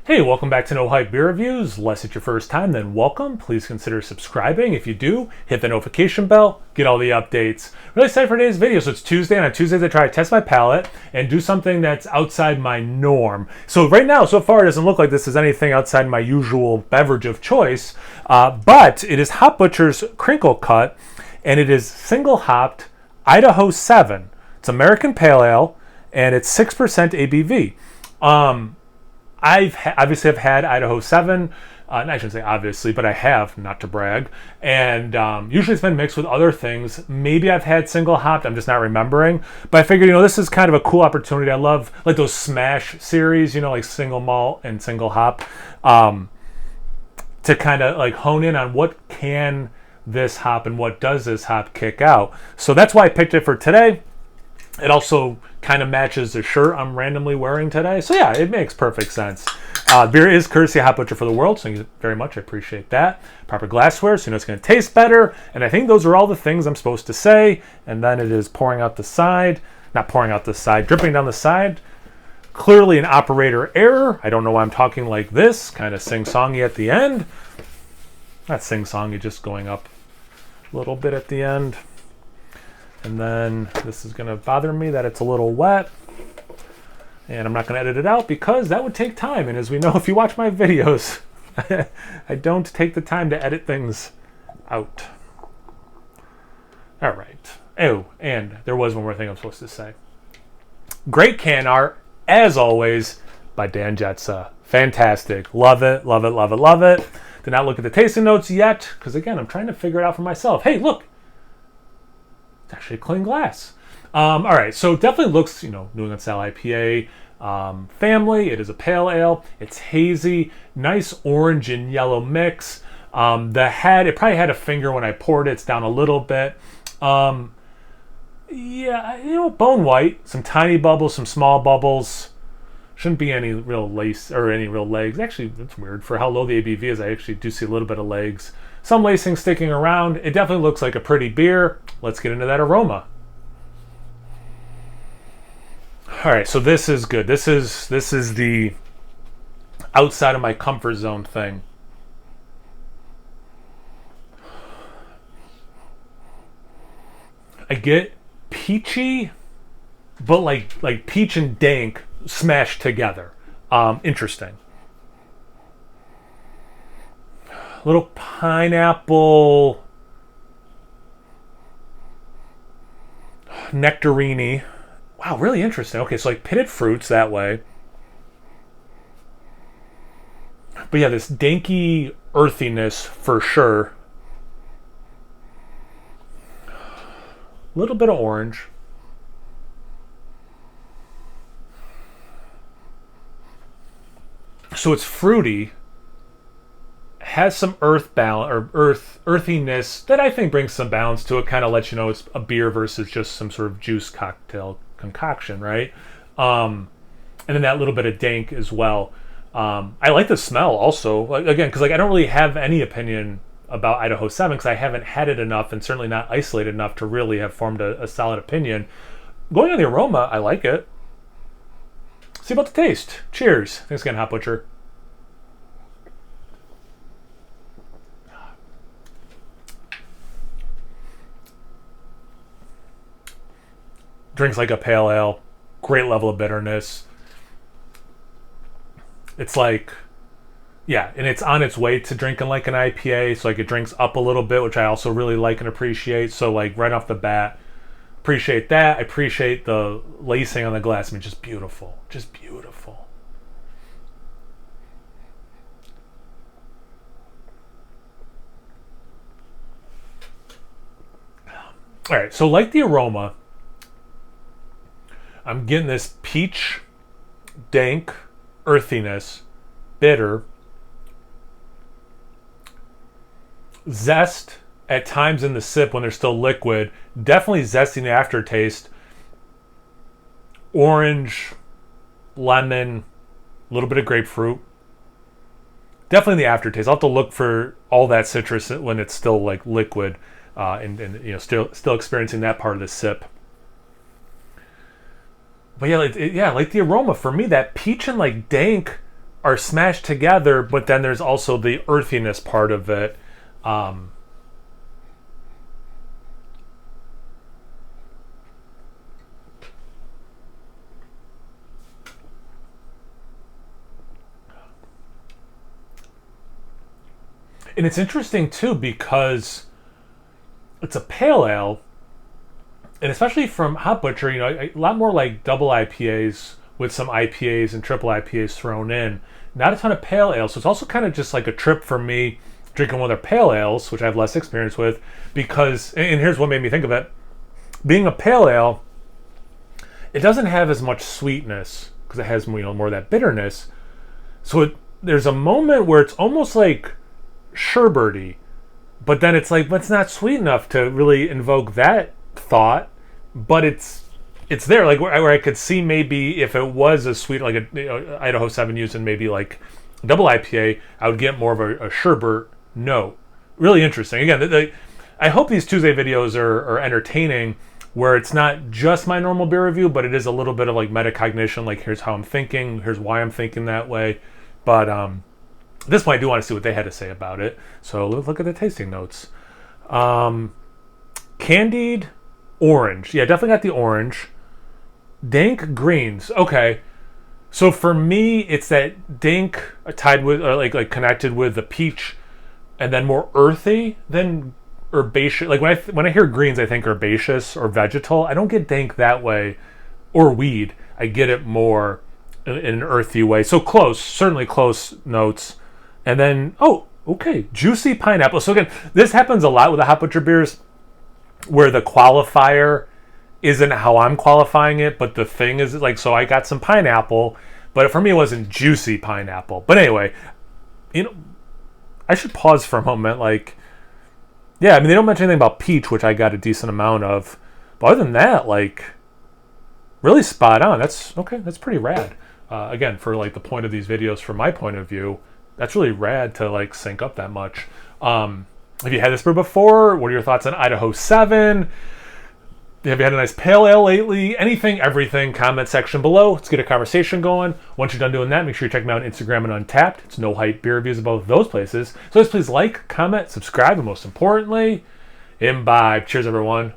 Hey, welcome back to No Hype Beer Reviews. Unless it's your first time, then welcome. Please consider subscribing. If you do, hit the notification bell, get all the updates. Really excited for today's video. So it's Tuesday, and on Tuesdays I try to test my palate and do something that's outside my norm. So right now, so far, it doesn't look like this is anything outside my usual beverage of choice, but it is Hop Butcher's Crinkle Cut, and it is single-hopped Idaho-7. It's American Pale Ale, and it's 6% ABV. Obviously I've had Idaho-7, I shouldn't say obviously, but I have, not to brag, and usually it's been mixed with other things. Maybe I've had single hopped, I'm just not remembering, but I figured, this is kind of a cool opportunity. I love like those smash series, like single malt and single hop, to kind of like hone in on what can this hop and what does this hop kick out. So that's why I picked it for today. It also kind of matches the shirt I'm randomly wearing today. So yeah, it makes perfect sense. Beer is courtesy of Hop Butcher for the World, so thank you very much. I appreciate that. Proper glassware, so it's going to taste better. And I think those are all the things I'm supposed to say. And then it is pouring out the side. Not pouring out the side, dripping down the side. Clearly an operator error. I don't know why I'm talking like this. Kind of sing-songy at the end. Not sing-songy, just going up a little bit at the end. And then this is going to bother me that it's a little wet. And I'm not going to edit it out because that would take time. And as we know, if you watch my videos, I don't take the time to edit things out. All right. Oh, and there was one more thing I'm supposed to say. Great can art, as always, by Dan Jetsa. Fantastic. Love it, love it, love it, love it. Did not look at the tasting notes yet because, again, I'm trying to figure it out for myself. Hey, look. It's actually clean glass. All right, so definitely looks, New England style IPA family. It is a pale ale. It's hazy, nice orange and yellow mix. The head, it probably had a finger when I poured it. It's down a little bit. Yeah, bone white. Some tiny bubbles, some small bubbles. Shouldn't be any real lace or any real legs. Actually, that's weird. For how low the ABV is, I actually do see a little bit of legs. Some lacing sticking around. It definitely looks like a pretty beer. Let's get into that aroma. All right, so this is good. This is the outside of my comfort zone thing. I get peachy, but like peach and dank smashed together. Interesting. Little pineapple nectarine. Wow, really interesting. Okay, so like pitted fruits that way. But yeah, this danky earthiness for sure. A little bit of orange. So it's fruity. Has some earthiness that I think brings some balance to it. Kind of lets you know it's a beer versus just some sort of juice cocktail concoction, right? And then that little bit of dank as well. I like the smell also. Again, because I don't really have any opinion about Idaho-7 because I haven't had it enough and certainly not isolated enough to really have formed a solid opinion. Going on the aroma, I like it. See about the taste. Cheers. Thanks again, Hop Butcher. Drinks like a pale ale. Great level of bitterness. It's like, yeah, and it's on its way to drinking like an IPA. So like it drinks up a little bit, which I also really like and appreciate. So like right off the bat, appreciate that. I appreciate the lacing on the glass. I mean, just beautiful. Just beautiful. All right, so like the aroma, I'm getting this peach, dank, earthiness, bitter, zest at times in the sip when they're still liquid, definitely zesty in the aftertaste, orange, lemon, a little bit of grapefruit. Definitely in the aftertaste. I'll have to look for all that citrus when it's still like liquid, and still experiencing that part of the sip. But yeah, like the aroma for me, that peach and like dank are smashed together, but then there's also the earthiness part of it. And it's interesting too because it's a pale ale, and especially from Hop Butcher, a lot more like double IPAs with some IPAs and triple IPAs thrown in. Not a ton of pale ale, so it's also kind of just like a trip for me drinking one of their pale ales, which I have less experience with, because, and here's what made me think of it, being a pale ale, it doesn't have as much sweetness because it has more of that bitterness. So there's a moment where it's almost like sherbety, but then it's like, but it's not sweet enough to really invoke that thought, but it's there, like where I could see maybe if it was a sweet, like a Idaho-7 using maybe like double IPA, I would get more of a sherbet note. Really interesting. Again, I hope these Tuesday videos are entertaining, where it's not just my normal beer review, but it is a little bit of like metacognition, like here's how I'm thinking, here's why I'm thinking that way. But at this point, I do want to see what they had to say about it. So let's look at the tasting notes. Candied orange. Yeah, definitely got the orange. Dank greens. Okay. So for me, it's that dank tied with, or like connected with the peach, and then more earthy than herbaceous. Like when I hear greens, I think herbaceous or vegetal. I don't get dank that way, or weed. I get it more in an earthy way. So close, certainly close notes. And then, oh, okay, juicy pineapple. So again, this happens a lot with the Hop Butcher beers, where the qualifier isn't how I'm qualifying it, but the thing is like, so I got some pineapple, but for me it wasn't juicy pineapple. But anyway, I should pause for a moment. Like, yeah, I mean, they don't mention anything about peach, which I got a decent amount of. But other than that, like, really spot on. That's okay. That's pretty rad. Again, for like the point of these videos, from my point of view, that's really rad to like sync up that much. Have you had this brew before? What are your thoughts on Idaho-7? Have you had a nice pale ale lately? Anything, everything, comment section below. Let's get a conversation going. Once you're done doing that, make sure you check me out on Instagram and Untapped. It's No Hype Beer Reviews at both those places. So please like, comment, subscribe, and most importantly, imbibe. Cheers, everyone.